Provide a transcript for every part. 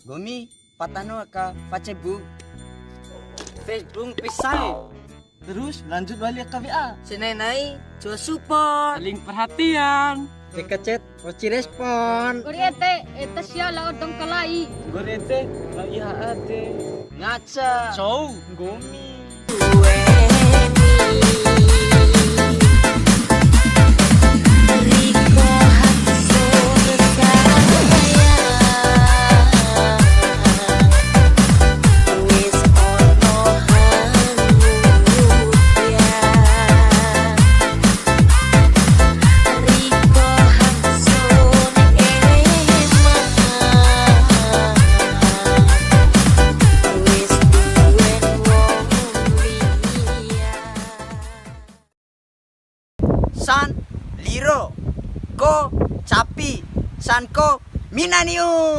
Gomi, patano ka Facebook. Facebook pisay. Terus lanjut balik ke WA. Sinay-nay, coba support. Saling perhatian. Teka chat, poci respon. Kuriete, eta siya laot dong kalai. Gorete, iya ate. Ngaca. Chow, Gomi. San, Liro, Ko, Capi, Sanko, Minaniu.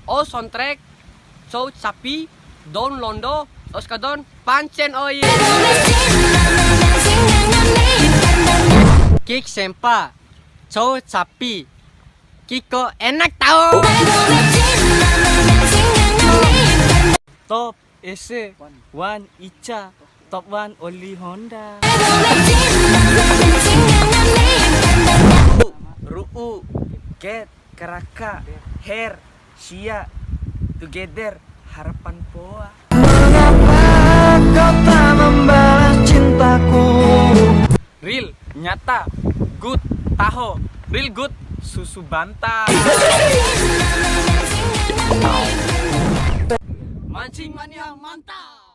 Oh soundtrack, Chow Sapi, Don Londo, Oskadon, Pancen Oye. Kik Sempa, Chow Sapi, Kiko enak tahu. Top Ese, One Ica, Top One Oli Honda. Ru'u, Get, Keraka, Her, Sia, Together, Harapan Poa. Mengapa kau tak membalas cintaku? Real, nyata, good, taho, real good, susu bantal. Mancing mania mantap.